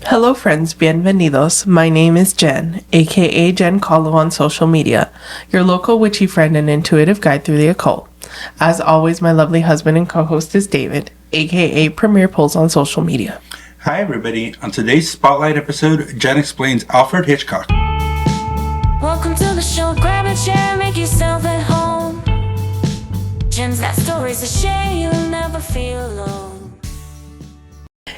Hello friends, bienvenidos. My name is Jen, aka Jen Calo on social media, your local witchy friend and intuitive guide through the occult. As always, my lovely husband and co-host is David, aka Premier Pulls on social media. Hi everybody, on today's Spotlight episode, Jen explains Alfred Hitchcock. Welcome to the show, grab a chair, make yourself at home. Jen's got stories to share, you'll never feel alone.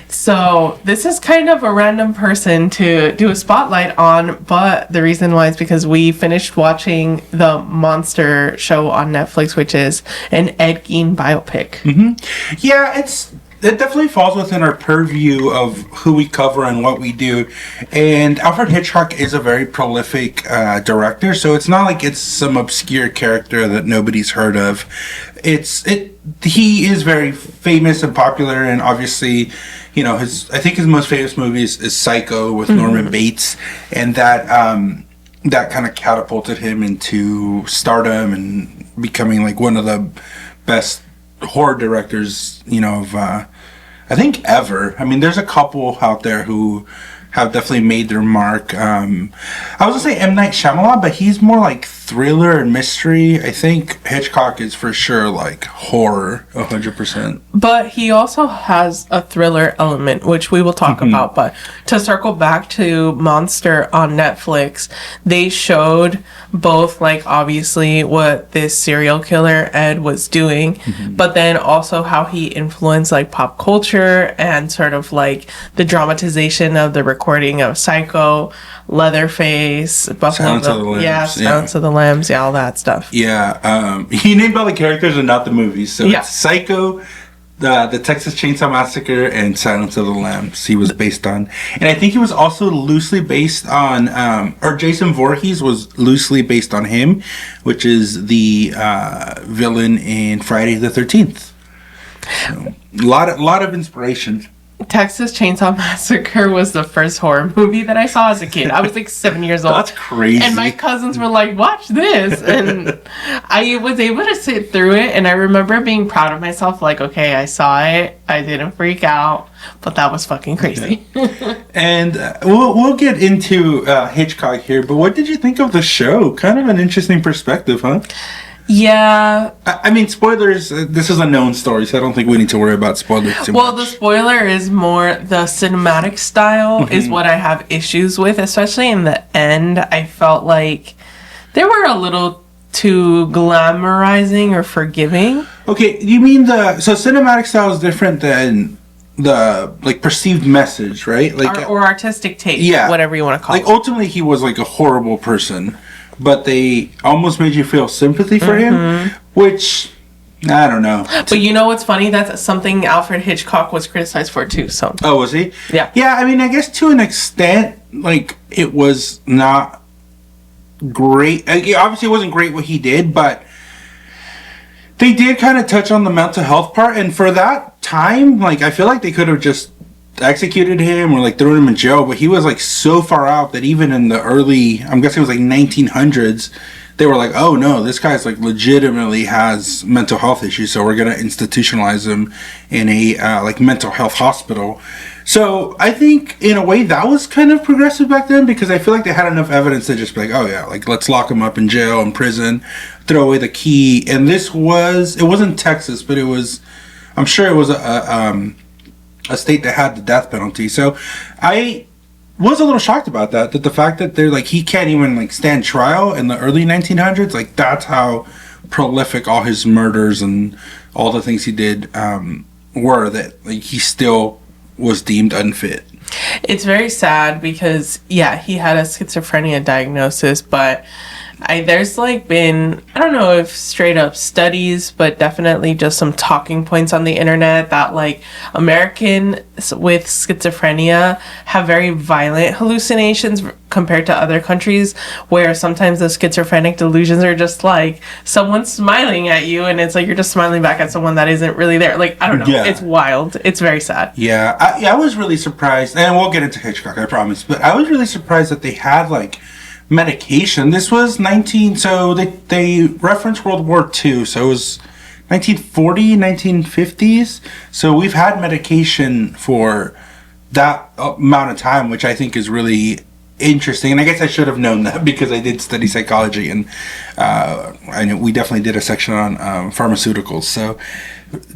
So this is kind of a random person to do a spotlight on, but the reason why is because we finished watching the Monster show on Netflix, which is an Ed Gein biopic. Mm-hmm. Yeah, it definitely falls within our purview of who we cover and what we do. And Alfred Hitchcock is a very prolific director, so it's not like it's some obscure character that nobody's heard of. He is very famous and popular, and obviously, you know, I think his most famous movie is Psycho with Norman Bates, and that kind of catapulted him into stardom and becoming like one of the best horror directors, you know, of I think ever. I mean, there's a couple out there who have definitely made their mark. I was gonna say M. Night Shyamalan, but he's more like thriller and mystery. I think Hitchcock is for sure like horror, 100%. But he also has a thriller element, which we will talk about. But to circle back to Monster on Netflix, they showed both, like, obviously what this serial killer Ed was doing, but then also how he influenced like pop culture and sort of like the dramatization of the recording of Psycho, Leatherface, Buffalo Silence of the Lambs. Silence of the Lambs, all that stuff. Yeah, he named all the characters and not the movies. So it's Psycho, the Texas Chainsaw Massacre, and Silence of the Lambs he was based on. And I think he was also loosely based on, or Jason Voorhees was loosely based on him, which is the villain in Friday the 13th. So, a lot of inspiration. Texas Chainsaw Massacre was the first horror movie that I saw as a kid. I was like 7 years old. That's crazy. And my cousins were like, watch this. And I was able to sit through it. And I remember being proud of myself. Like, okay, I saw it. I didn't freak out. But that was fucking crazy. And we'll get into Hitchcock here. But what did you think of the show? Kind of an interesting perspective, huh? Yeah. I mean, spoilers, this is a known story, so I don't think we need to worry about spoilers too much. Well, the spoiler is more the cinematic style is what I have issues with, especially in the end. I felt like they were a little too glamorizing or forgiving. Okay, you mean so cinematic style is different than the, like, perceived message, right? Like, or artistic take, whatever you want to call it. Like, ultimately, he was, like, a horrible person. But they almost made you feel sympathy for him, which, I don't know. But you know what's funny? That's something Alfred Hitchcock was criticized for too, so. Oh, was he? Yeah. Yeah, I mean, I guess to an extent, like, it was not great. Obviously, it wasn't great what he did, but they did kind of touch on the mental health part. And for that time, like, I feel like they could have just executed him or like thrown him in jail, but he was like so far out that even in the early, I'm guessing it was like 1900s, they were like, oh no, this guy's like legitimately has mental health issues, so we're gonna institutionalize him in a like mental health hospital. So I think in a way that was kind of progressive back then, because I feel like they had enough evidence to just be like, oh yeah, like let's lock him up in jail, in prison, throw away the key. And it wasn't Texas, but I'm sure it was a state that had the death penalty. So I was a little shocked about that the fact that they're like, he can't even like stand trial in the early 1900s. Like, that's how prolific all his murders and all the things he did were, that like he still was deemed unfit. It's very sad because he had a schizophrenia diagnosis, but there's like been, I don't know if straight up studies, but definitely just some talking points on the internet that like Americans with schizophrenia have very violent hallucinations compared to other countries, where sometimes the schizophrenic delusions are just like someone's smiling at you and it's like you're just smiling back at someone that isn't really there. Like, I don't know. Yeah. It's wild. It's very sad. Yeah. I was really surprised, and we'll get into Hitchcock, I promise, but I was really surprised that they had like medication. This was so they reference World War II, so it was 1940, 1950s. So we've had medication for that amount of time, which I think is really interesting. And I guess I should have known that because I did study psychology, and I know we definitely did a section on pharmaceuticals. So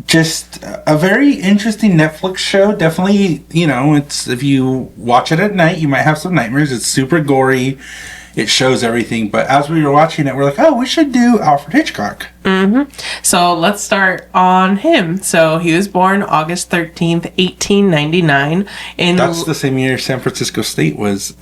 just a very interesting Netflix show. Definitely, it's, if you watch it at night, you might have some nightmares. It's super gory. It shows everything. But as we were watching it, we're like, oh, we should do Alfred Hitchcock. So let's start on him. So he was born August 13th, 1899. That's the same year San Francisco State was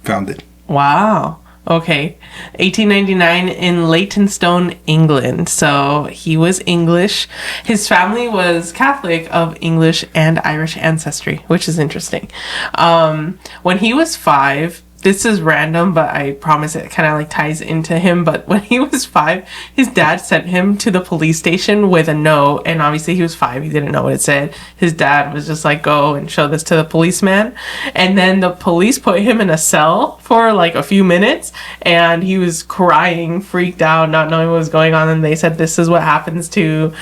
founded. Wow. Okay. 1899 in Leytonstone, England. So he was English. His family was Catholic of English and Irish ancestry, which is interesting. When he was 5, this is random, but I promise it kind of like ties into him. But when he was 5, his dad sent him to the police station with a note. And obviously he was 5. He didn't know what it said. His dad was just like, go and show this to the policeman. And then the police put him in a cell for like a few minutes. And he was crying, freaked out, not knowing what was going on. And they said, this is what happens to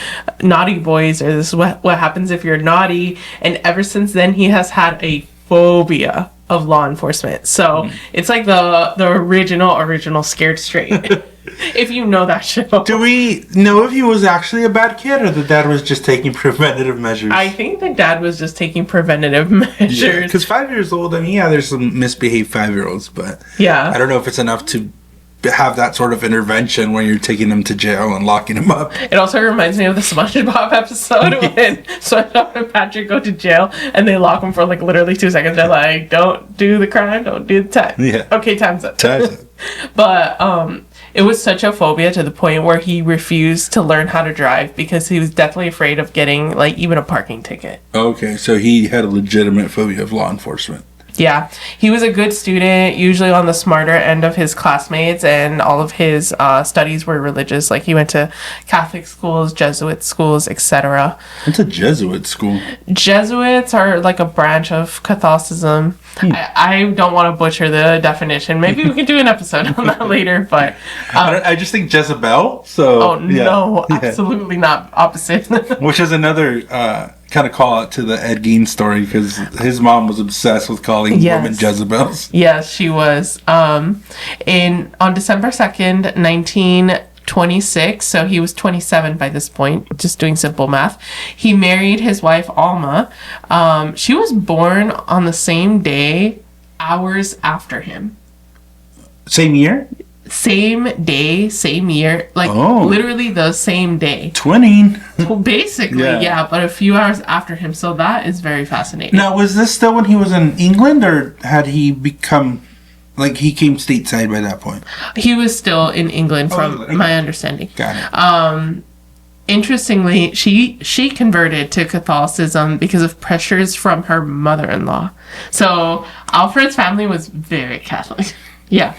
naughty boys, or this is what happens if you're naughty. And ever since then, he has had a phobia of law enforcement. So it's like the original Scared Straight. If you know that show. Do we know if he was actually a bad kid, or the dad was just taking preventative measures? I think the dad was just taking preventative measures. Because 5 years old, I mean, yeah, there's some misbehaved 5-year-olds, but yeah, I don't know if it's enough to have that sort of intervention when you're taking them to jail and locking them up. It also reminds me of the SpongeBob episode when SpongeBob and Patrick go to jail and they lock them for like literally 2 seconds. They're like, don't do the crime, don't do the time. Yeah. Okay, time's up. Time's up. But it was such a phobia to the point where he refused to learn how to drive because he was deathly afraid of getting like even a parking ticket. Okay, so he had a legitimate phobia of law enforcement. Yeah, he was a good student, usually on the smarter end of his classmates, and all of his studies were religious. Like, he went to Catholic schools, Jesuit schools, etc. It's a Jesuit school. Jesuits are like a branch of Catholicism. I don't want to butcher the definition. Maybe we can do an episode on that later, but... I just think Jezebel, so... Oh, no, absolutely not. Opposite. Which is another... kind of call out to the Ed Gein story, because his mom was obsessed with calling women Jezebels. Yes, she was. On December 2nd, 1926, so he was 27 by this point, just doing simple math, he married his wife Alma. She was born on the same day, hours after him. Same year? Same day, same year, like literally the same day. Twinning. Well, basically, yeah, but a few hours after him. So that is very fascinating. Now, was this still when he was in England, or had he become, like, he came stateside by that point? He was still in England, from my understanding. Got it. Interestingly, she converted to Catholicism because of pressures from her mother-in-law. So Alfred's family was very Catholic. Yeah.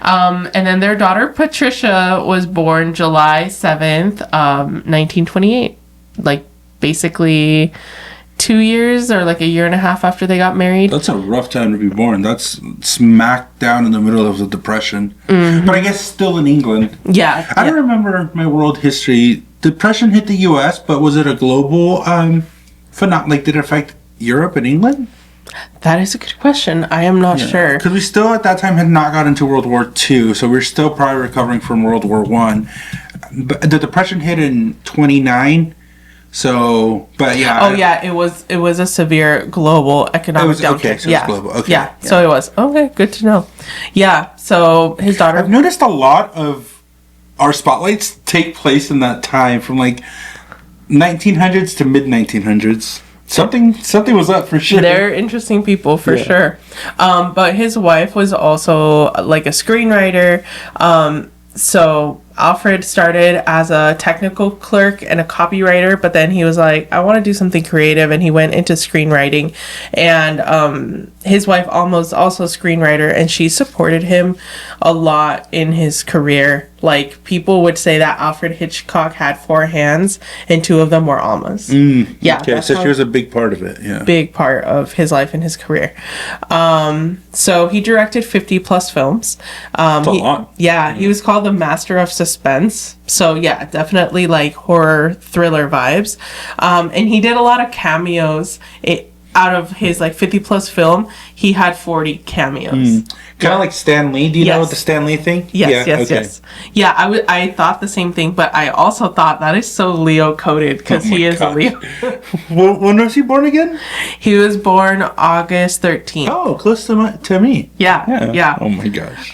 And then their daughter Patricia was born July 7th, 1928. Like, basically 2 years or like a year and a half after they got married. That's a rough time to be born. That's smack down in the middle of the Depression. But I guess still in England. Yeah. I don't remember my world history. Depression hit the U.S., but was it a global phenomenon? Like, did it affect Europe and England? That is a good question. I am not sure. Because we still at that time had not got into World War II, so we're still probably recovering from World War I. But the Depression hit in 29, so, but yeah. Oh, yeah, it was a severe global economic downturn. Okay, so it was global. Okay. Yeah, so it was. Okay, good to know. Yeah, so his daughter... I've noticed a lot of our spotlights take place in that time, from like 1900s to mid-1900s. Something was up for sure. They're interesting people for sure. But his wife was also like a screenwriter. So Alfred started as a technical clerk and a copywriter, but then he was like, I want to do something creative, and he went into screenwriting. And his wife almost also screenwriter, and she supported him a lot in his career. Like, people would say that Alfred Hitchcock had 4 hands and 2 of them were Alma's. Yeah. Okay, so she was a big part of it. Yeah. Big part of his life and his career. So he directed 50 plus films. That's a lot. Yeah, he was called the master of suspense. So yeah, definitely like horror thriller vibes. And he did a lot of cameos out of his like 50 plus film, he had 40 cameos. Kind of like Stan Lee. Do you Yes. know the Stan Lee thing? Yes, yes. Yeah, I thought the same thing, but I also thought that is so Leo coded because he is gosh. a Leo. When was he born again? He was born August 13th. Oh, close to me. Yeah. Oh my gosh.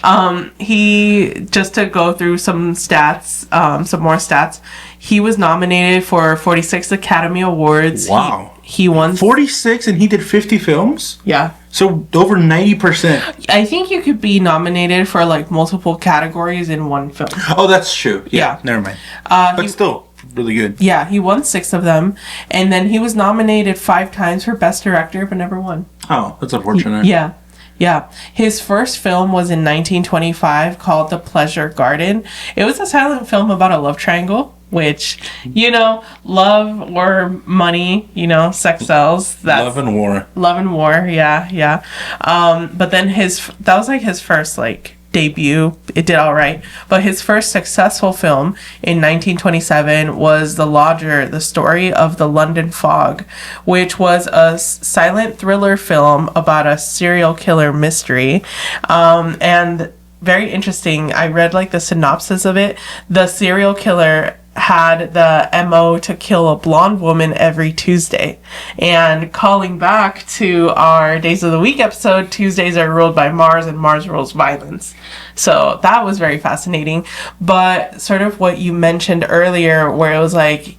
He, just to go through some stats, some more stats, he was nominated for 46 Academy Awards. Wow. He won 46 and he did 50 films? Yeah. So over 90%. I think you could be nominated for like multiple categories in one film. Oh, that's true. Yeah. Never mind. But still, really good. Yeah, he won 6 of them. And then he was nominated 5 times for Best Director, but never won. Oh, that's unfortunate. Yeah. Yeah. His first film was in 1925 called The Pleasure Garden. It was a silent film about a love triangle, which, you know, love or money, you know, sex sells. That's Love and War. Love and War, yeah. But then that was like his first like debut. It did all right. But his first successful film in 1927 was The Lodger, The Story of the London Fog, which was a silent thriller film about a serial killer mystery. And very interesting. I read like the synopsis of it. The serial killer had the MO to kill a blonde woman every Tuesday. And calling back to our Days of the Week episode, Tuesdays are ruled by Mars and Mars rules violence. So that was very fascinating. But sort of what you mentioned earlier, where it was like,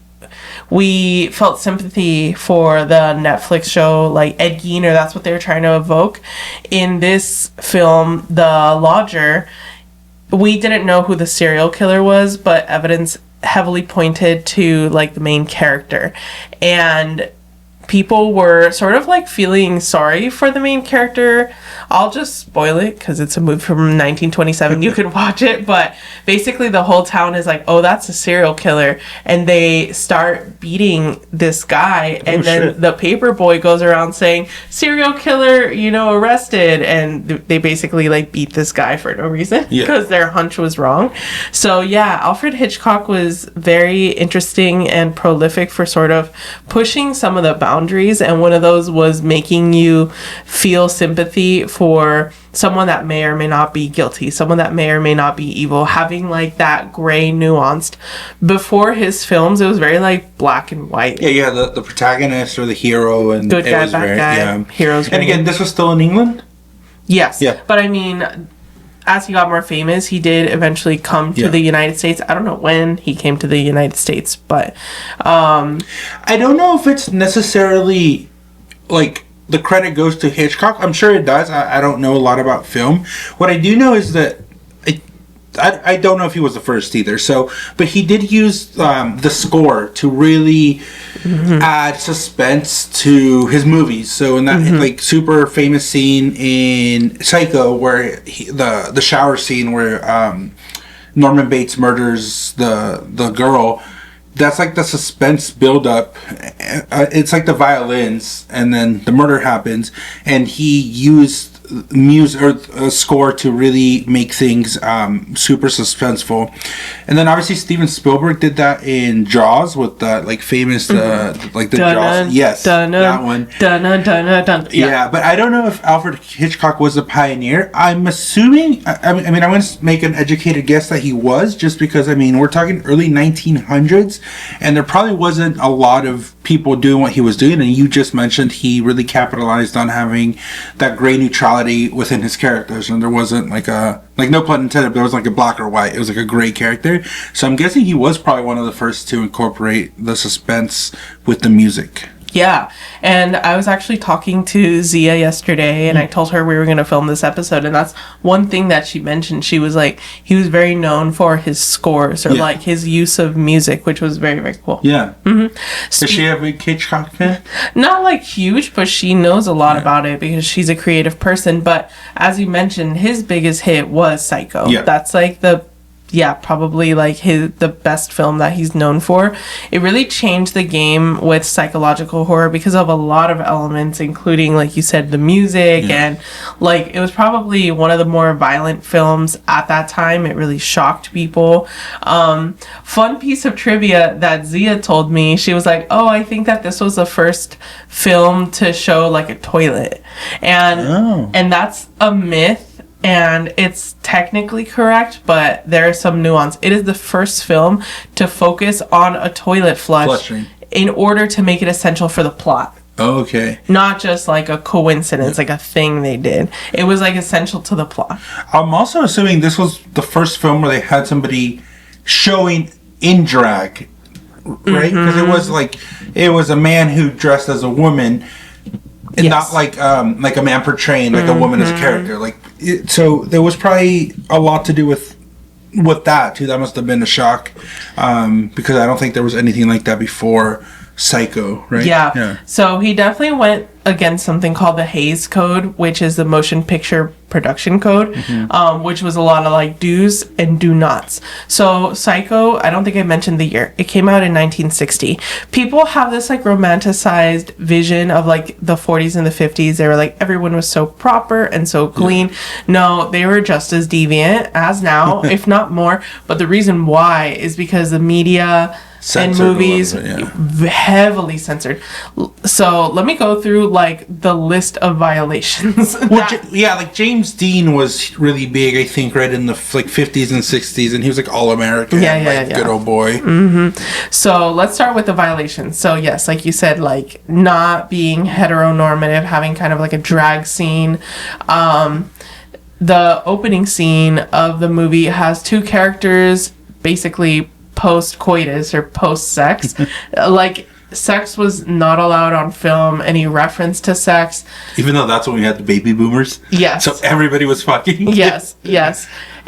we felt sympathy for the Netflix show like Ed Gein, or that's what they were trying to evoke. In this film, The Lodger, we didn't know who the serial killer was, but evidence heavily pointed to like the main character, and people were sort of like feeling sorry for the main character. I'll just spoil it because it's a movie from 1927. You could watch it, but basically the whole town is like, oh, that's a serial killer, and they start beating this guy, and then the paper boy goes around saying serial killer, you know, arrested, and they basically like beat this guy for no reason because their hunch was wrong. So yeah, Alfred Hitchcock was very interesting and prolific for sort of pushing some of the boundaries, and one of those was making you feel sympathy for someone that may or may not be guilty, someone that may or may not be evil, having like that gray nuanced. Before his films, it was very like black and white. Yeah, the protagonist or the hero, and good guy, bad guy, heroes. And again, this was still in England? Yes. Yeah. But I mean, as he got more famous, he did eventually come to the United States. I don't know when he came to the United States, but I don't know if it's necessarily like the credit goes to Hitchcock. I'm sure it does. I don't know a lot about film. What I do know is that I don't know if he was the first either. So, but he did use the score to really add suspense to his movies. So in that like super famous scene in Psycho, where the shower scene where Norman Bates murders the girl. That's like the suspense buildup. It's like the violins, and then the murder happens, and he used music or a score to really make things super suspenseful. And then obviously Steven Spielberg did that in Jaws with that like famous like the Jaws. Yes, that one. Yeah, but I don't know if Alfred Hitchcock was a pioneer. I'm assuming. I mean, I'm going to make an educated guess that he was, just because I mean we're talking early 1900s, and there probably wasn't a lot of people doing what he was doing. And you just mentioned he really capitalized on having that gray neutrality within his characters, and there wasn't like no pun intended, but there was like a black or white. It was like a gray character. So I'm guessing he was probably one of the first to incorporate the suspense with the music. Yeah, and I was actually talking to Zia yesterday, and I told her we were going to film this episode, and that's one thing that she mentioned. She was like, he was very known for his scores, or like his use of music, which was very, very cool. Yeah. Is she a big Hitchcock fan? Not like huge, but she knows a lot about it because she's a creative person. But as you mentioned, his biggest hit was Psycho. Yeah. That's like the probably like the best film that he's known for. It really changed the game with psychological horror because of a lot of elements, including, like you said, the music, and like it was probably one of the more violent films at that time. It really shocked people. Fun piece of trivia that Zia told me, she was like, oh, I think that this was the first film to show like a toilet, and that's a myth. And it's technically correct, but there is some nuance. It is the first film to focus on a toilet flushing in order to make it essential for the plot. Oh, okay. Not just like a coincidence, like a thing they did. It was like essential to the plot. I'm also assuming this was the first film where they had somebody showing in drag, right? Because it was a man who dressed as a woman. And not like a man portraying like a woman as a character. So there was probably a lot to do with that too. That must have been a shock, because I don't think there was anything like that before Psycho, right? Yeah. So he definitely went against something called the Hays Code, which is the motion picture production code, which was a lot of like do's and do nots. So Psycho, I don't think I mentioned the year. It came out in 1960. People have this like romanticized vision of like the 40s and the 50s. They were like, everyone was so proper and so clean. No, they were just as deviant as now, if not more. But the reason why is because the media and movies heavily censored. So let me go through like the list of violations. Like James Dean was really big, I think, right in the like 50s and 60s, and he was like all American, good old boy. So let's start with the violations. So yes, like you said, like not being heteronormative, having kind of like a drag scene. The opening scene of the movie has two characters basically post-coitus or post-sex. Like sex was not allowed on film, any reference to sex, even though that's when we had the baby boomers. So everybody was fucking. yes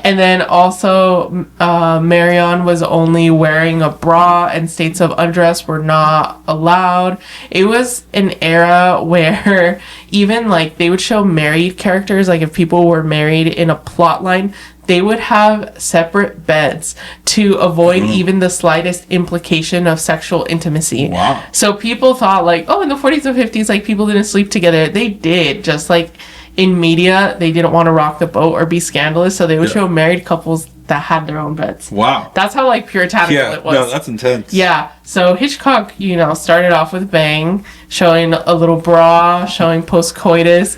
And then also Marion was only wearing a bra, and states of undress were not allowed. It was an era where even like they would show married characters, like if people were married in a plot line, they would have separate beds to avoid even the slightest implication of sexual intimacy. Wow. So people thought like, oh, in the 40s and 50s, like people didn't sleep together. They did, just like in media, they didn't want to rock the boat or be scandalous, so they would show married couples that had their own beds. Wow. That's how like puritanical it was. No, that's intense. Yeah. So Hitchcock, started off with bang, showing a little bra, showing post-coitus.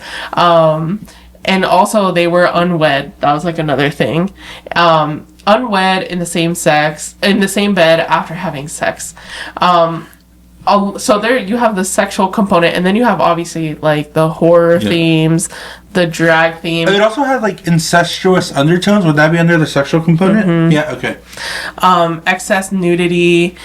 And also they were unwed. That was like another thing. Unwed in the same bed after having sex. So there you have the sexual component, and then you have obviously like the horror themes, the drag theme. It also had like incestuous undertones. Would that be under the sexual component? Yeah, okay. Excess nudity,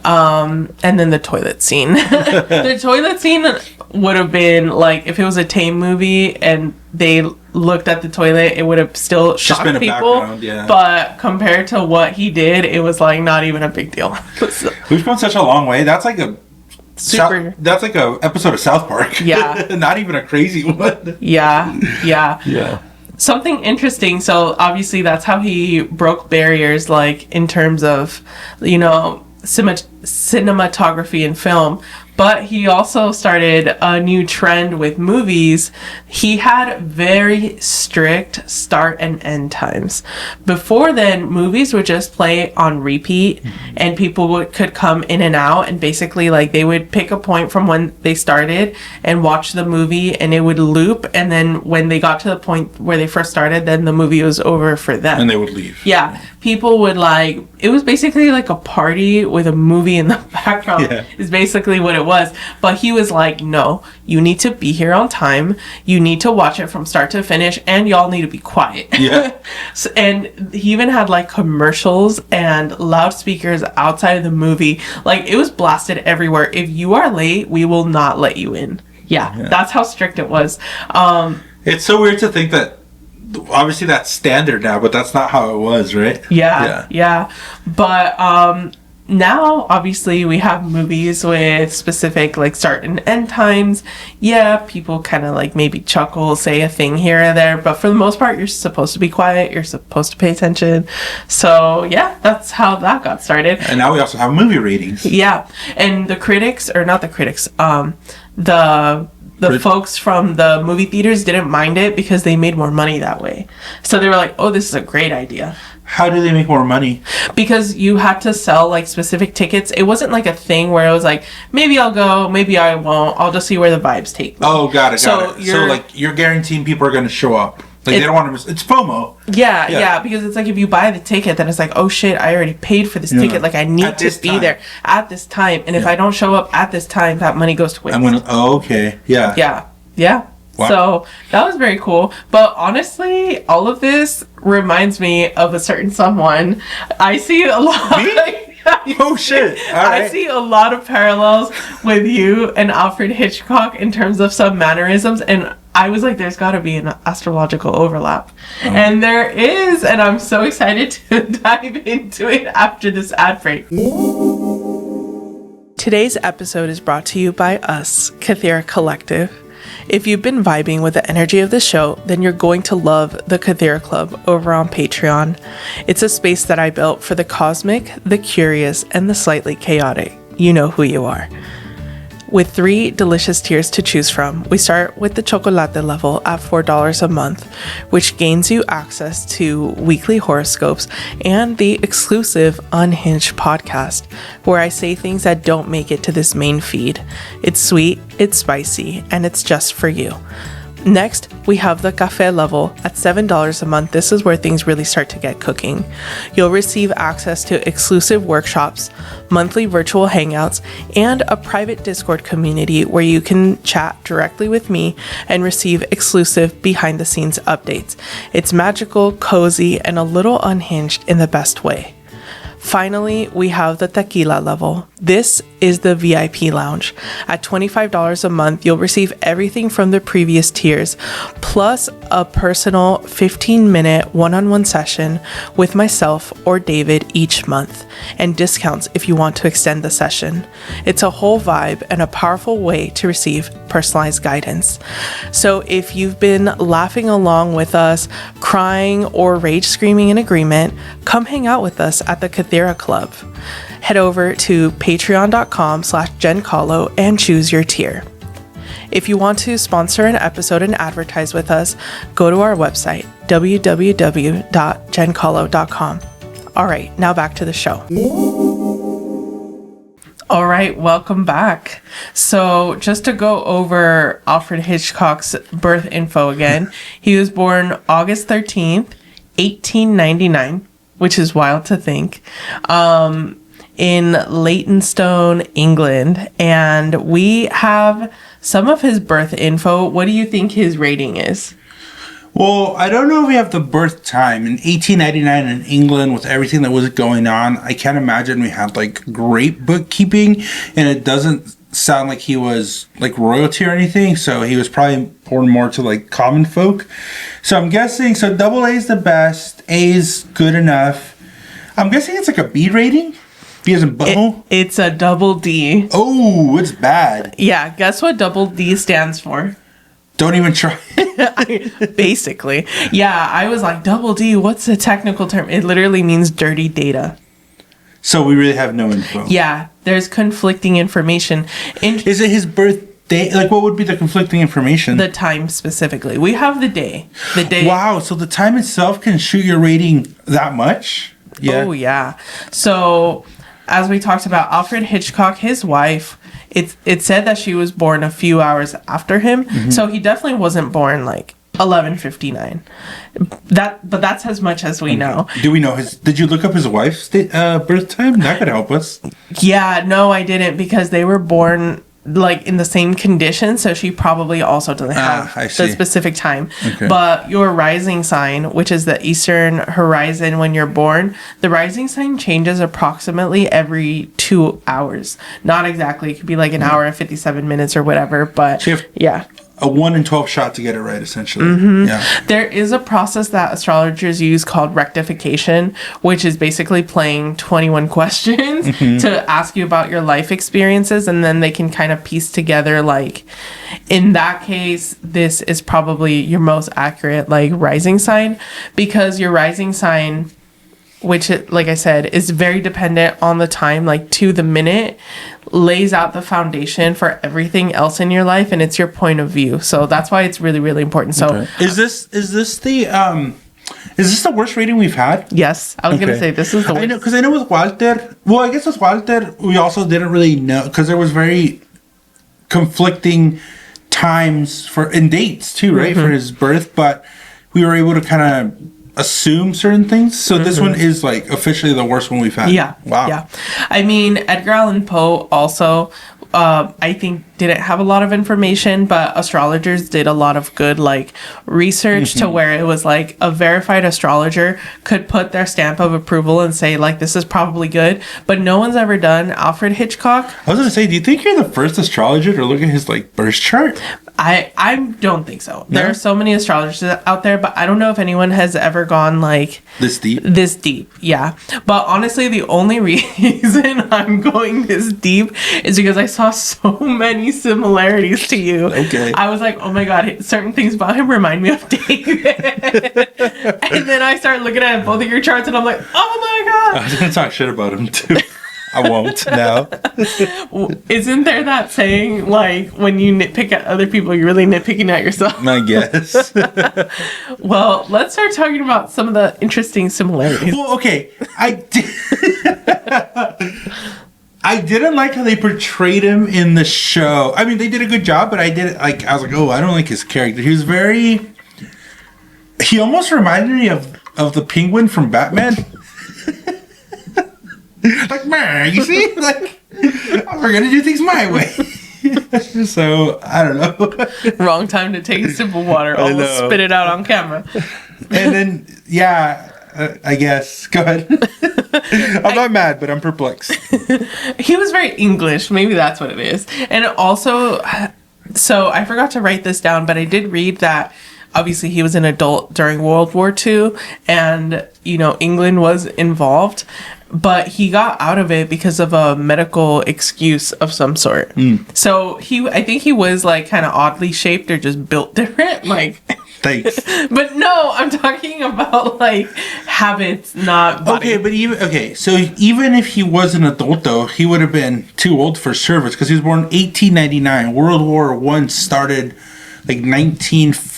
and then the toilet scene. The toilet scene would have been like, if it was a tame movie and they looked at the toilet, it would have still shocked people. But compared to what he did, it was like not even a big deal. We've come such a long way. That's like a that's like a episode of South Park. Yeah. Not even a crazy one. Yeah. Something interesting. So obviously that's how he broke barriers, like in terms of, cinematography and film. But he also started a new trend with movies. He had very strict start and end times. Before then, movies would just play on repeat, and people could come in and out, and basically like they would pick a point from when they started and watch the movie, and it would loop, and then when they got to the point where they first started, then the movie was over for them. And they would leave. Yeah. People would it was basically like a party with a movie in the background is basically what it was. But he was like, no, you need to be here on time. You need to watch it from start to finish, and y'all need to be quiet. Yeah. And he even had like commercials and loudspeakers outside of the movie. Like it was blasted everywhere. If you are late, we will not let you in. Yeah. That's how strict it was. It's so weird to think that obviously that's standard now, but that's not how it was, right? Yeah. But now obviously we have movies with specific like start and end times. Yeah, people kind of like maybe chuckle, say a thing here or there, but for the most part you're supposed to be quiet, you're supposed to pay attention. So yeah, that's how that got started. And now we also have movie ratings. Yeah, and the critics, or not the critics, the folks from the movie theaters didn't mind it because they made more money that way. So they were like, oh, this is a great idea. How do they make more money? Because you had to sell like specific tickets. It wasn't like a thing where it was like, maybe I'll go, maybe I won't. I'll just see where the vibes take me. Oh, got it. So like you're guaranteeing people are going to show up. Like they don't want to miss. It's FOMO. Yeah, because it's like if you buy the ticket, then it's like, oh shit, I already paid for this ticket. Like I need to be there at this time, and if I don't show up at this time, that money goes to waste. Okay. Yeah. Yeah. Wow. So that was very cool. But honestly, all of this reminds me of a certain someone. I see a lot. Me? Oh shit. All right. I see a lot of parallels with you and Alfred Hitchcock in terms of some mannerisms, and I was like, there's got to be an astrological overlap. And there is, and I'm so excited to dive into it after this ad break. Today's episode is brought to you by us, Kythera Collective. If you've been vibing with the energy of the show, then you're going to love the Kythera Club over on Patreon. It's a space that I built for the cosmic, the curious, and the slightly chaotic. You know who you are. With 3 delicious tiers to choose from, we start with the chocolate level at $4 a month, which gains you access to weekly horoscopes and the exclusive Unhinged podcast, where I say things that don't make it to this main feed. It's sweet, it's spicy, and it's just for you. Next, we have the cafe level at $7 a month. This is where things really start to get cooking. You'll receive access to exclusive workshops, monthly virtual hangouts, and a private Discord community where you can chat directly with me and receive exclusive behind-the-scenes updates. It's magical, cozy, and a little unhinged in the best way. Finally, we have the tequila level. This is the VIP lounge. At $25 a month, you'll receive everything from the previous tiers, plus a personal 15-minute one-on-one session with myself or David each month, and discounts if you want to extend the session. It's a whole vibe and a powerful way to receive personalized guidance. So if you've been laughing along with us, crying, or rage screaming in agreement, come hang out with us at the Kythera Club. Head over to patreon.com/JenColo and choose your tier. If you want to sponsor an episode and advertise with us, go to our website, www.jencolo.com. All right, now back to the show. All right, welcome back. So just to go over Alfred Hitchcock's birth info again, he was born August 13th, 1899, which is wild to think, in Leytonstone, England. And we have some of his birth info. What do you think his rating is? Well, I don't know if we have the birth time. In 1899 in England, with everything that was going on, I can't imagine we had like great bookkeeping, and it doesn't sound like he was like royalty or anything, so he was probably born more to like common folk. So I'm guessing, so double A is the best, A is good enough. I'm guessing it's like a B rating? B as in butthole? It's a double D. Oh, it's bad. Yeah, guess what double D stands for? Don't even try. Basically. Yeah, I was like, double D, what's the technical term? It literally means dirty data. So we really have no info. Yeah, there's conflicting information. Is it his birthday? Like, what would be the conflicting information? The time specifically. We have the day. The day. Wow, so the time itself can shoot your rating that much? Yeah. Oh, yeah. So, as we talked about, Alfred Hitchcock, his wife, it said that she was born a few hours after him. Mm-hmm. So he definitely wasn't born like 11:59. But that's as much as we know. Do we know did you look up his wife's birth time? That could help us. Yeah, no, I didn't, because they were born like in the same condition, so she probably also doesn't have the specific time. Okay. But your rising sign, which is the eastern horizon when you're born, the rising sign changes approximately every 2 hours. Not exactly, it could be like an hour and 57 minutes or whatever, but yeah. a 1 in 12 shot to get it right, essentially. Yeah. There is a process that astrologers use called rectification, which is basically playing 21 questions to ask you about your life experiences, and then they can kind of piece together, like, in that case, this is probably your most accurate, like, rising sign, because your rising sign, which, like I said, is very dependent on the time, like to the minute, lays out the foundation for everything else in your life, and it's your point of view. So that's why it's really, really important. So is this the worst rating we've had? yes, I was gonna say this is the worst. I know, because I know with Walter. Well, I guess with Walter, we also didn't really know, because there was very conflicting times and dates too, right, for his birth. But we were able to kind of assume certain things. So this one is like officially the worst one we've had. Yeah. Wow. Yeah. I mean, Edgar Allan Poe also, I think, didn't have a lot of information, but astrologers did a lot of good, like, research to where it was like a verified astrologer could put their stamp of approval and say, like, this is probably good. But no one's ever done Alfred Hitchcock. I was going to say, do you think you're the first astrologer to look at his, like, birth chart? I don't think so. There are so many astrologers out there, but I don't know if anyone has ever gone, like, This deep? This deep, yeah. But honestly, the only reason I'm going this deep is because I saw so many similarities to you. Okay. I was like, oh my god, certain things about him remind me of David. And then I started looking at both of your charts, and I'm like, oh my god. I was going to talk shit about him, too. I won't now. Isn't there that saying, like, when you nitpick at other people, you're really nitpicking at yourself? I guess. Well, let's start talking about some of the interesting similarities. Well, okay. I didn't like how they portrayed him in the show. I mean, they did a good job, but I was like, oh, I don't like his character. He almost reminded me of the Penguin from Batman. Like, man, you see? Like, we're going to do things my way. So, I don't know. Wrong time to take a sip of water. Almost spit it out on camera. And then, yeah, I guess. Go ahead. I'm not mad, but I'm perplexed. He was very English. Maybe that's what it is. And also, so I forgot to write this down, but I did read that obviously he was an adult during World War II, and, you know, England was involved. But he got out of it because of a medical excuse of some sort. So I think he was, like, kind of oddly shaped or just built different. Like, thanks. But no, I'm talking about, like, habits, not body. Okay, so even if he was an adult, though, he would have been too old for service, because he was born in 1899. World War I started, like, 1940.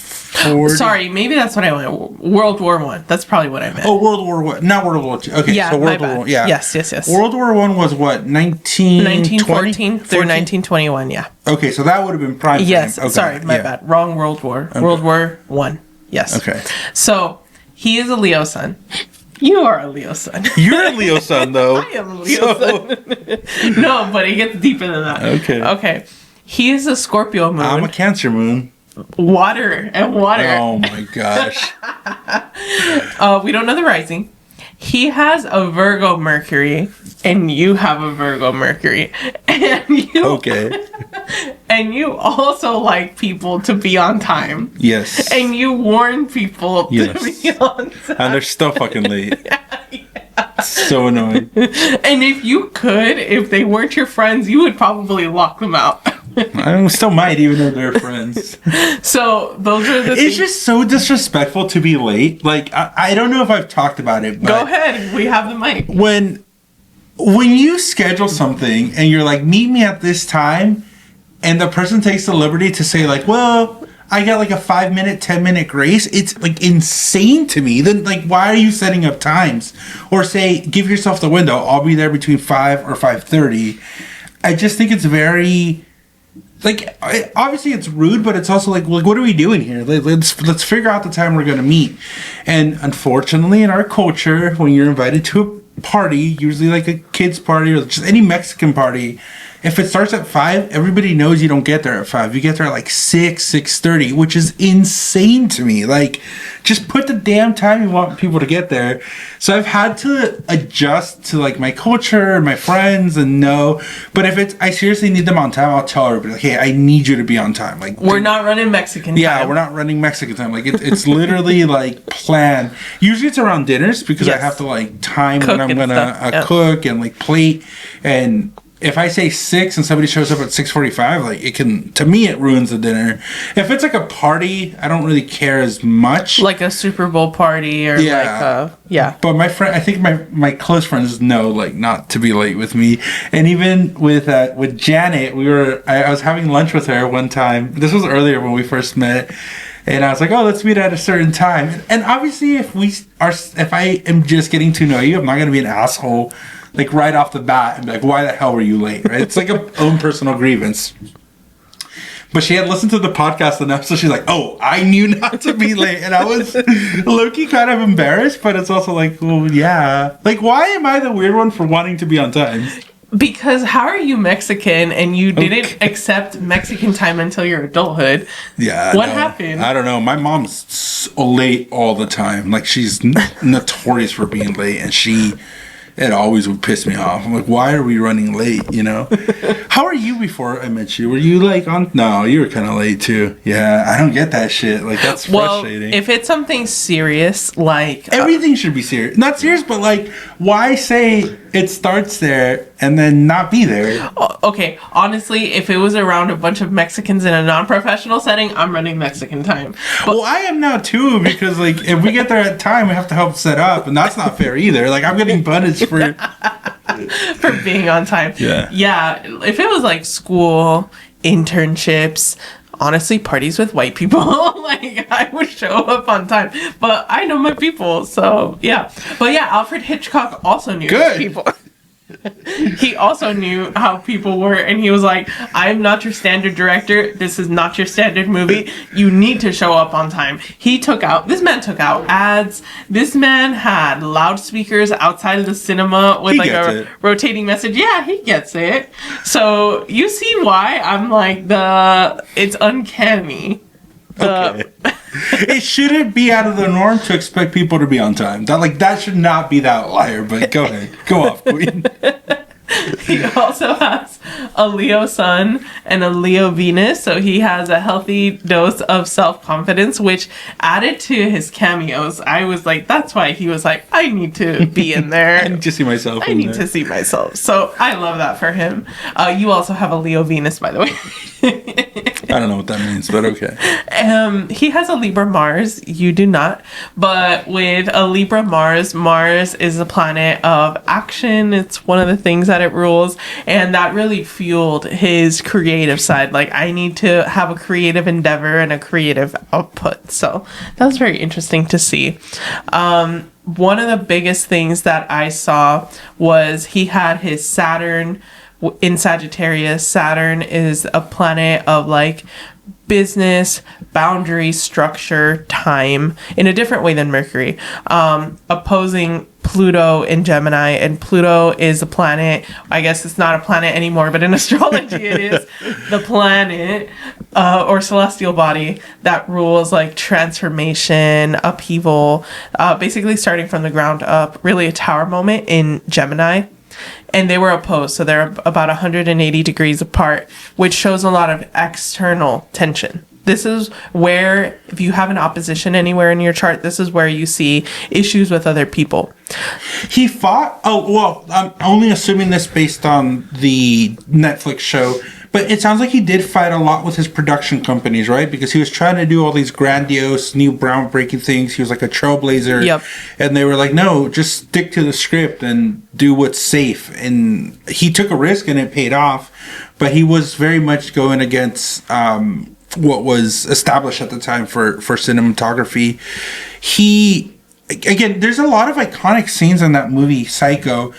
Sorry, maybe that's what I went. World War One. That's probably what I meant. Oh, World War One, not World War Two. Okay, yeah, so World my War bad. One. Yeah. Yes. World War One was what, 1914 through 1921. Yeah. Okay, so that would have been prime. Yes. Okay, sorry, my bad. Wrong World War. Okay. World War One. Yes. Okay. So he is a Leo sun. You are a Leo sun. You're a Leo sun, though. I am a Leo sun. No, but it gets deeper than that. Okay. He is a Scorpio moon. I'm a Cancer moon. Water. Oh my gosh. We don't know the rising. He has a Virgo Mercury, and you have a Virgo Mercury. And you And you also like people to be on time. Yes. And you warn people to be on time. And they're still fucking late. So annoying. And if they weren't your friends, you would probably lock them out. I still might, even though they're friends. So those are the It's just so disrespectful to be late. Like, I don't know if I've talked about it, but go ahead, we have the mic. When you schedule something and you're like, meet me at this time, and the person takes the liberty to say, like, well, I got like a 5-minute, 10-minute grace, it's like insane to me. Then, like, why are you setting up times? Or say, give yourself the window, I'll be there between 5 or 5:30. I just think it's very, like, obviously it's rude, but it's also like, well, what are we doing here? Let's figure out the time we're going to meet. And unfortunately, in our culture, when you're invited to a party, usually like a kid's party or just any Mexican party, if it starts at 5, everybody knows you don't get there at 5. You get there at like 6:30, which is insane to me. Like, just put the damn time you want people to get there. So I've had to adjust to like my culture and my friends and know. But if I seriously need them on time, I'll tell everybody, like, hey, I need you to be on time. Like, we're not running Mexican time. Yeah, we're not running Mexican time. Like, it's literally like planned. Usually it's around dinners because I have to like time cook when I'm gonna cook and like plate. And if I say 6 and somebody shows up at 6:45, like, it can, to me, it ruins the dinner. If it's like a party, I don't really care as much. Like a Super Bowl party or But my friend, I think my close friends know, like, not to be late with me. And even with Janet, I was having lunch with her one time. This was earlier when we first met. And I was like, oh, let's meet at a certain time. And obviously, if I am just getting to know you, I'm not going to be an asshole, like, right off the bat and be like, why the hell were you late, right? It's like a own personal grievance. But she had listened to the podcast enough, so she's like, oh, I knew not to be late. And I was low-key kind of embarrassed, but it's also like, well, yeah. Like, why am I the weird one for wanting to be on time? Because how are you Mexican and you didn't accept Mexican time until your adulthood? Yeah. What happened? I don't know. My mom's late all the time. Like, she's notorious for being late, and it always would piss me off. I'm like, why are we running late, you know? How are you before I met you? Were you like on? No, you were kind of late too. Yeah, I don't get that shit. Like, that's frustrating. Well, if it's something serious, like... everything should be serious. Not serious, but like, why say it starts there and then not be there? Okay, honestly, if it was around a bunch of Mexicans in a non-professional setting, I'm running Mexican time. But, well, I am now too, because like, if we get there at time, we have to help set up, and that's not fair either. Like, I'm getting punished for being on time. Yeah, if it was like school, internships, honestly, parties with white people, like, I would show up on time. But I know my people, so yeah. But yeah, Alfred Hitchcock also knew his people. He also knew how people were, and he was like, I'm not your standard director. This is not your standard movie. You need to show up on time. This man took out ads. This man had loudspeakers outside of the cinema with like a rotating message. Yeah, he gets it. So you see why I'm like, it's uncanny. Okay. It shouldn't be out of the norm to expect people to be on time. That should not be the outlier, but go ahead. Go off, Queen. He also has a Leo sun and a Leo Venus, so he has a healthy dose of self-confidence, which added to his cameos. I was like, that's why he was like, I need to be in there. I need to see myself. To see myself. So I love that for him. You also have a Leo Venus, by the way. I don't know what that means, but okay. He has a Libra Mars. You do not. But with a Libra Mars, Mars is a planet of action. It's one of the things that it rules. And that really fueled his creative side. Like, I need to have a creative endeavor and a creative output. So that was very interesting to see. One of the biggest things that I saw was he had his Saturn in Sagittarius. Saturn is a planet of like business, boundary, structure, time, in a different way than Mercury, opposing Pluto in Gemini. And Pluto is a planet, I guess it's not a planet anymore, but in astrology it is the planet or celestial body that rules like transformation, upheaval, basically starting from the ground up, really a tower moment in Gemini. And they were opposed, so they're about 180 degrees apart, which shows a lot of external tension. This is where, if you have an opposition anywhere in your chart, this is where you see issues with other people. He fought? Oh, well, I'm only assuming this based on the Netflix show, but it sounds like he did fight a lot with his production companies, right? Because he was trying to do all these grandiose, new groundbreaking things. He was like a trailblazer. Yep. And they were like, no, just stick to the script and do what's safe. And he took a risk and it paid off. But he was very much going against what was established at the time for cinematography. Again, there's a lot of iconic scenes in that movie, Psycho.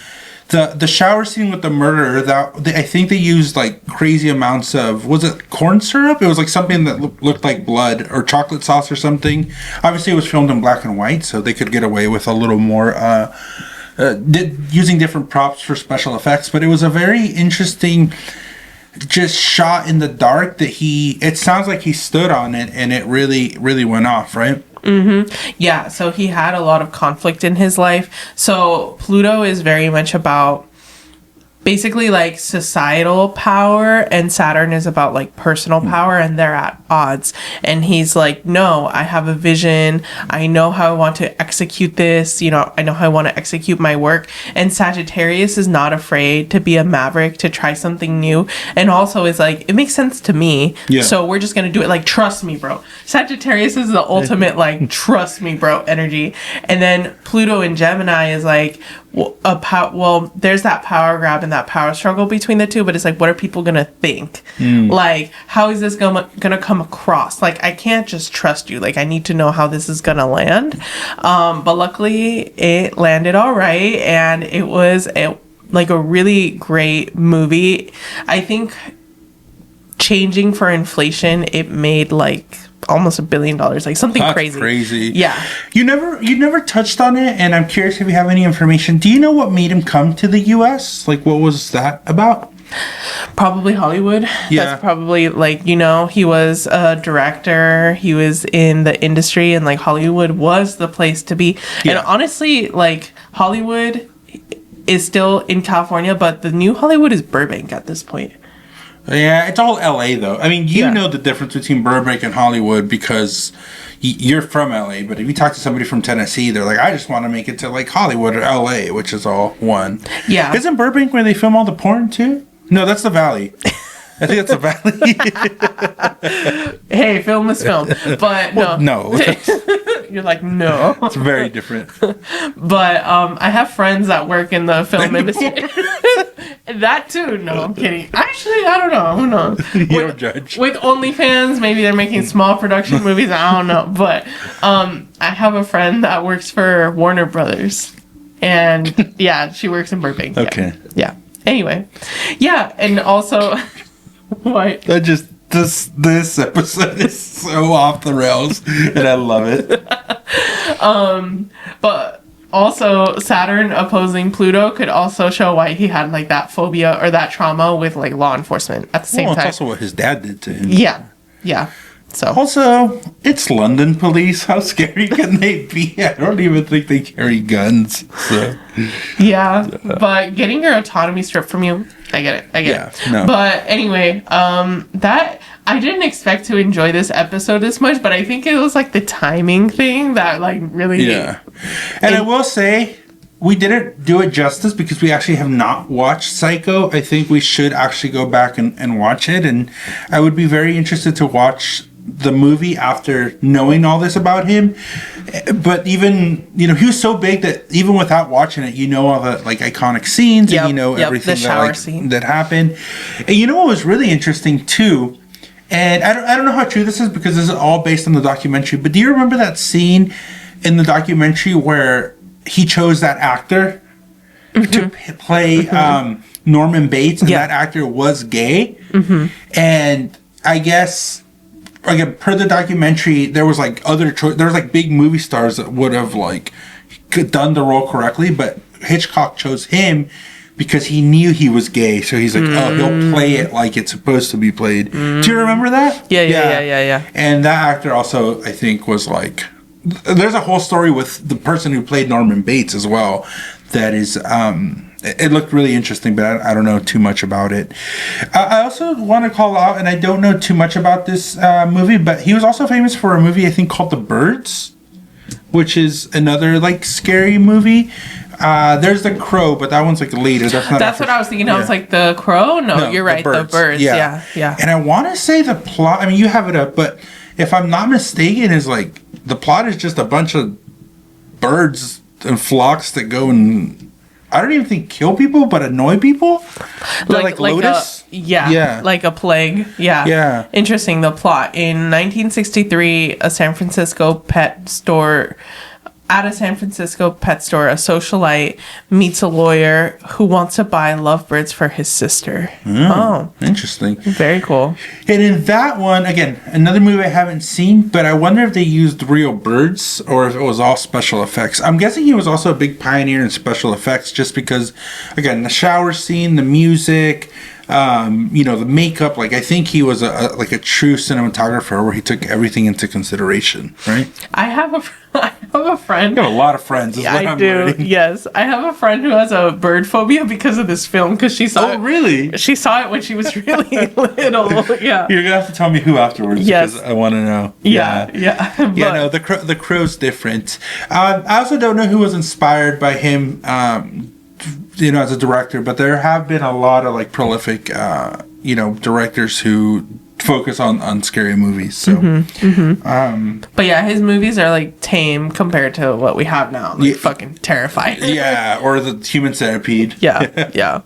The shower scene with the murderer, I think they used like crazy amounts of, was it corn syrup? It was like something that looked like blood, or chocolate sauce or something. Obviously it was filmed in black and white, so they could get away with a little more using different props for special effects. But it was a very interesting just shot in the dark that it sounds like he stood on it and it really, really went off, right? Yeah, so he had a lot of conflict in his life. So Pluto is very much about basically like societal power, and Saturn is about like personal power, and they're at odds. And he's like, no, I have a vision, I know how I want to execute this, you know, I know how I want to execute my work. And Sagittarius is not afraid to be a maverick, to try something new, and also is like, it makes sense to me, so we're just gonna do it, like, trust me, bro. Sagittarius is the ultimate like trust me, bro energy. And then Pluto in Gemini is like, well, there's that power grab and that power struggle between the two, but it's like, what are people gonna think? Like, how is this gonna come across? Like, I can't just trust you. Like, I need to know how this is gonna land. But luckily, it landed all right, and it was a really great movie. I think, changing for inflation, it made like almost $1 billion, like something crazy. Yeah. You never touched on it, and I'm curious if you have any information. Do you know what made him come to the US? Like, what was that about? Probably Hollywood. Yeah. That's probably, like, you know, he was a director, he was in the industry, and like Hollywood was the place to be. And honestly, like, Hollywood is still in California, but the new Hollywood is Burbank at this point. Yeah, it's all LA though. I mean, you know the difference between Burbank and Hollywood because you're from LA, but if you talk to somebody from Tennessee, they're like, I just want to make it to like Hollywood or LA, which is all one. Yeah. Isn't Burbank where they film all the porn too? No, that's the Valley. I think that's the Valley. Hey, film is film. But well, no. You're like, no. It's very different. But I have friends that work in the film industry. That too. No, I'm kidding. Actually, I don't know. Who knows? You don't judge. With OnlyFans, maybe they're making small production movies. I don't know. But I have a friend that works for Warner Brothers. And yeah, she works in Burbank. Okay. Yeah. Anyway. Yeah. And also, what? That just... This episode is so off the rails, and I love it. But also Saturn opposing Pluto could also show why he had like that phobia or that trauma with like law enforcement at the same time. It's also what his dad did to him. Yeah. So also, it's London police. How scary can they be? I don't even think they carry guns. So yeah, but getting your autonomy stripped from you, I get it. No. But anyway, that I didn't expect to enjoy this episode this much, but I think it was like the timing thing that like really. Yeah, and I will say, we didn't do it justice because we actually have not watched Psycho. I think we should actually go back and watch it, and I would be very interested to watch the movie after knowing all this about him. But even, you know, he was so big that even without watching it, you know all the like iconic scenes, and you know everything the shower scene that happened. And you know what was really interesting too, and I don't know how true this is because this is all based on the documentary, but do you remember that scene in the documentary where he chose that actor to play Norman Bates, and that actor was gay? And I guess, like, per the documentary, there was like there was like big movie stars that would have like done the role correctly, but Hitchcock chose him because he knew he was gay, so he's like, oh, he'll play it like it's supposed to be played. Do you remember that? Yeah. And that actor also, I think, was like, there's a whole story with the person who played Norman Bates as well that is it looked really interesting, but I don't know too much about it. I also want to call out, and I don't know too much about this movie, but he was also famous for a movie I think called The Birds, which is another like scary movie. There's The Crow, but that one's like later. That's what I was thinking. I was like, The Crow? No, you're right. The Birds. Yeah. And I want to say the plot, I mean, you have it up, but if I'm not mistaken, is like the plot is just a bunch of birds and flocks that go and I don't even think kill people, but annoy people. Like Lotus. Like a plague. Yeah. Interesting. The plot in 1963, a San Francisco pet store at a San Francisco pet store, a socialite meets a lawyer who wants to buy lovebirds for his sister. Oh, interesting. Very cool. And in that one, again, another movie I haven't seen, but I wonder if they used real birds or if it was all special effects. I'm guessing he was also a big pioneer in special effects just because, again, the shower scene, the music, the makeup, like I think he was a true cinematographer where he took everything into consideration, right? I have a friend. You have a lot of friends. Is what I I'm do. learning. Yes, I have a friend who has a bird phobia because of this film. Because she saw. Oh, really? She saw it when she was really little. Yeah. You're gonna have to tell me who afterwards. Yes. Because I want to know. Yeah. No, the Crow's different. I also don't know who was inspired by him. As a director, but there have been a lot of like prolific, directors who focus on scary movies. So, but yeah, his movies are like tame compared to what we have now. Like fucking terrifying. Yeah, or the Human Centipede. Yeah.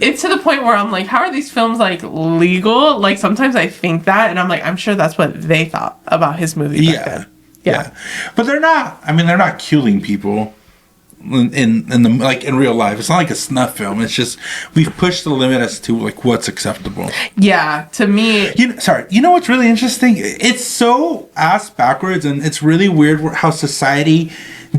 It's to the point where I'm like, how are these films like legal? Like sometimes I think that, and I'm like, I'm sure that's what they thought about his movie back then. Yeah, but they're not. I mean, they're not killing people. In real life, it's not like a snuff film. It's just we've pushed the limit as to like what's acceptable. Yeah, to me. You know what's really interesting? It's so ass backwards, and it's really weird how society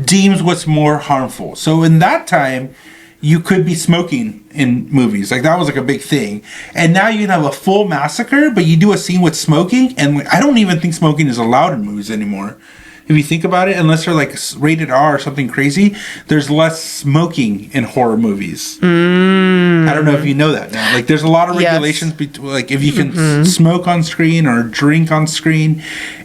deems what's more harmful. So in that time, you could be smoking in movies, like that was like a big thing, and now you can have a full massacre, but you do a scene with smoking, and like, I don't even think smoking is allowed in movies anymore. If you think about it, unless they're like rated R or something crazy, there's less smoking in horror movies. I don't know if you know that now. Like, there's a lot of regulations, like if you can smoke on screen or drink on screen,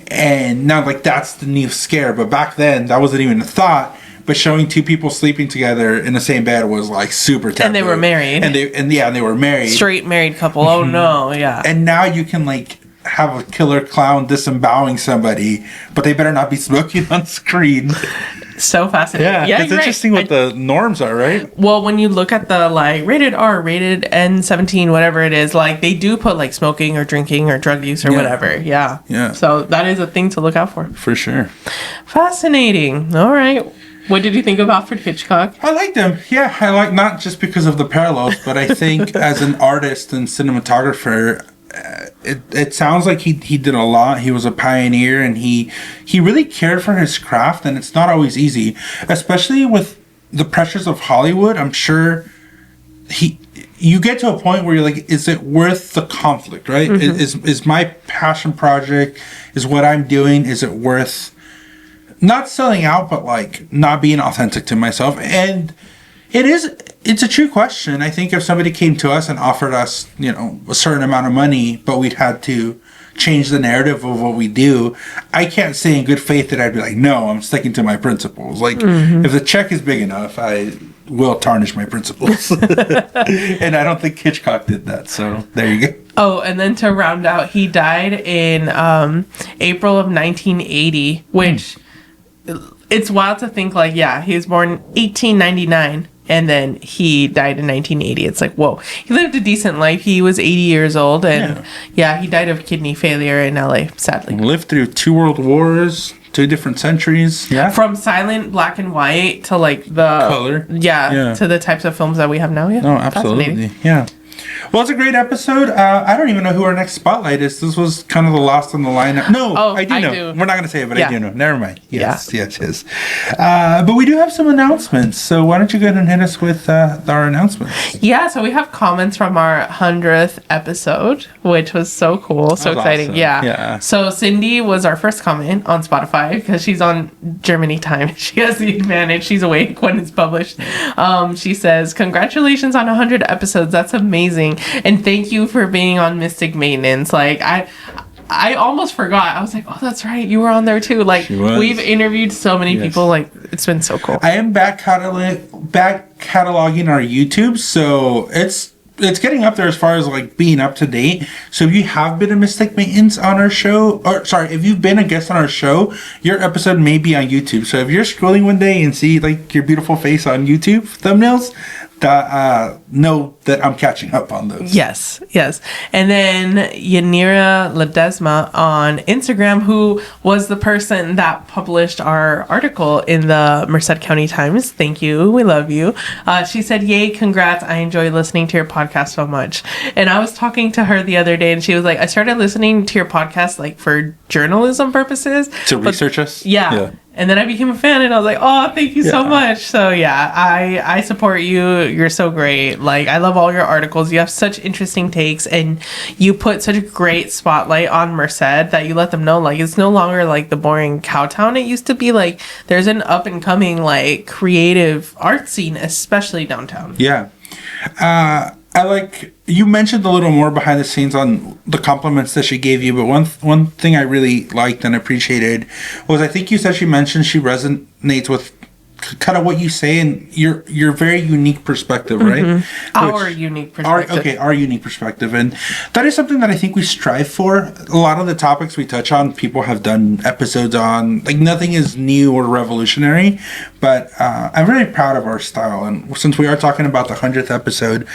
and now like that's the new scare. But back then, that wasn't even a thought. But showing two people sleeping together in the same bed was like super taboo. And they were married. And they were married. Straight married couple. Oh no, yeah. And now you can like have a killer clown disemboweling somebody, but they better not be smoking on screen. So fascinating. Yeah, it's interesting what the norms are, right? Well, when you look at the like rated R, rated N-17, whatever it is, like they do put like smoking or drinking or drug use or whatever. Yeah. So that is a thing to look out for. For sure. Fascinating. All right. What did you think of Alfred Hitchcock? I liked him. Yeah, I like not just because of the parallels, but I think as an artist and cinematographer, it sounds like he did a lot. He was a pioneer, and he really cared for his craft, and it's not always easy, especially with the pressures of Hollywood. I'm sure you get to a point where you're like, is it worth the conflict, right? Is my passion project, is what I'm doing, is it worth not selling out, but like not being authentic to myself? And it's a true question. I think if somebody came to us and offered us, a certain amount of money, but we'd had to change the narrative of what we do, I can't say in good faith that I'd be like, no, I'm sticking to my principles. Like, if the check is big enough, I will tarnish my principles. And I don't think Hitchcock did that. So there you go. Oh, and then to round out, he died in April of 1980, which it's wild to think like, he was born 1899. And then he died in 1980. It's like, whoa. He lived a decent life. He was 80 years old. And he died of kidney failure in LA, sadly. Lived through 2 world wars, 2 different centuries. Yeah. From silent black and white to like the color. To the types of films that we have now. Yeah. No, absolutely. Yeah. Well, it's a great episode. I don't even know who our next spotlight is. This was kind of the last on the lineup. No, I do know. We're not going to say it, but I do know. Never mind. Yes. But we do have some announcements. So why don't you go ahead and hit us with our announcements? Yeah, so we have comments from our 100th episode, which was so cool. So exciting. Awesome. Yeah. So Cindy was our first comment on Spotify because she's on Germany time. She has the advantage. She's awake when it's published. She says, congratulations on 100 episodes. That's amazing. And thank you for being on Mystic Maintenance. Like, I almost forgot. I was like, oh, that's right. You were on there too. Like, we've interviewed so many people. Like, it's been so cool. I am back cataloging our YouTube. So it's getting up there as far as like being up to date. So if you have been a Mystic Maintenance on our show, if you've been a guest on our show, your episode may be on YouTube. So if you're scrolling one day and see like your beautiful face on YouTube thumbnails, know that I'm catching up on those. Yes. And then Yanira Ledesma on Instagram, who was the person that published our article in the Merced County Times. Thank you. We love you. She said, "Yay, congrats. I enjoy listening to your podcast so much." And I was talking to her the other day and she was like, "I started listening to your podcast like for journalism purposes." To research us? Yeah. And then I became a fan and I was like, "Oh, thank you so much." So yeah, I support you. You're so great. Like, I love all your articles. You have such interesting takes and you put such a great spotlight on Merced that you let them know, like, it's no longer like the boring cow town it used to be. Like, there's an up and coming, like, creative art scene, especially downtown. Yeah. I like, you mentioned a little more behind the scenes on the compliments that she gave you, but one thing I really liked and appreciated was, I think you said she mentioned she resonates with kind of what you say and your very unique perspective, right? Our unique perspective. Our unique perspective. And that is something that I think we strive for. A lot of the topics we touch on, people have done episodes on. Like, nothing is new or revolutionary, but I'm really proud of our style. And since we are talking about the 100th episode,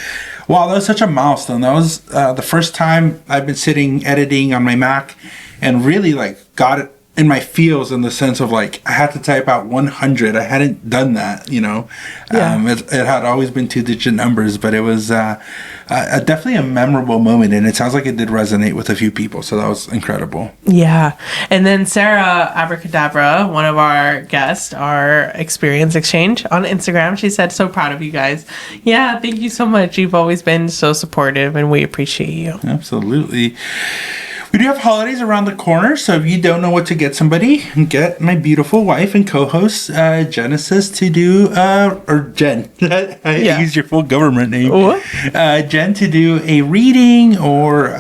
wow, that was such a milestone. That was the first time I've been sitting editing on my Mac and really, like, got it in my feels, in the sense of, like, I had to type out 100. I hadn't done that, you know. It had always been 2-digit numbers, but it was definitely a memorable moment, and it sounds like it did resonate with a few people, so that was incredible. Yeah. And then Sarah Abracadabra, one of our guests, our experience exchange on Instagram, she said, "So proud of you guys." Yeah, thank you so much. You've always been so supportive and we appreciate you. Absolutely. We do have holidays around the corner, so if you don't know what to get somebody, get my beautiful wife and co-host, Genesis, to do, or Jen, I used your full government name, Jen, to do a reading or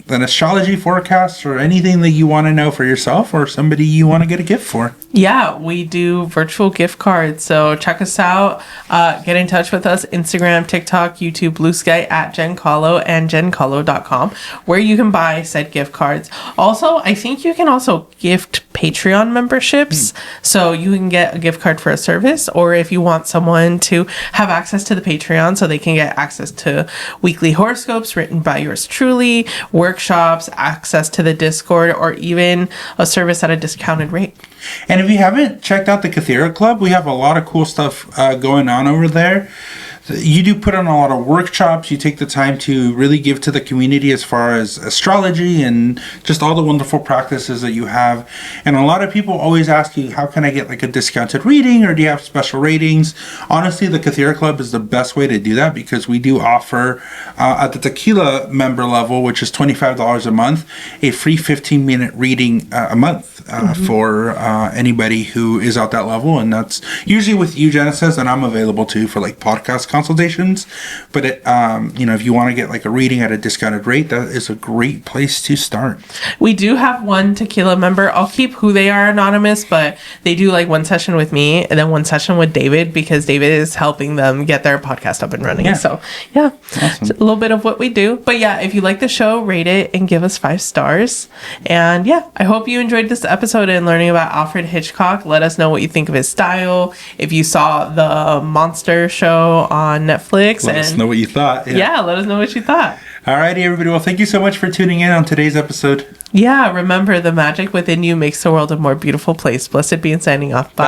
an astrology forecast or anything that you want to know for yourself or somebody you want to get a gift for. Yeah, we do virtual gift cards. So check us out. Get in touch with us. Instagram, TikTok, YouTube, Blue Sky at Jen Kahlo and jenkahlo.com, where you can buy said gift cards. Also, I think you can also gift Patreon memberships. So you can get a gift card for a service, or if you want someone to have access to the Patreon so they can get access to weekly horoscopes written by yours truly, workshops, access to the Discord, or even a service at a discounted rate. And if you haven't checked out the Kythera Club, we have a lot of cool stuff going on over there. You do put on a lot of workshops. You take the time to really give to the community as far as astrology and just all the wonderful practices that you have. And a lot of people always ask you, how can I get like a discounted reading, or do you have special ratings? Honestly, the Kythera Club is the best way to do that, because we do offer at the tequila member level, which is $25 a month, a free 15-minute reading a month for anybody who is at that level. And that's usually with you, Genesis, and I'm available too for like podcast consultations. But it, if you want to get like a reading at a discounted rate, that is a great place to start. We do have one tequila member. I'll keep who they are anonymous, but they do like one session with me and then one session with David, because David is helping them get their podcast up and running. Yeah. So yeah, awesome. It's a little bit of what we do. But yeah, if you like the show, rate it and give us 5 stars. And yeah, I hope you enjoyed this episode and learning about Alfred Hitchcock. Let us know what you think of his style. If you saw the Monster show on Netflix, let us know what you thought. Yeah, let us know what you thought. Alrighty, everybody. Well, thank you so much for tuning in on today's episode. Yeah, remember, the magic within you makes the world a more beautiful place. Blessed be, and signing off. Bye.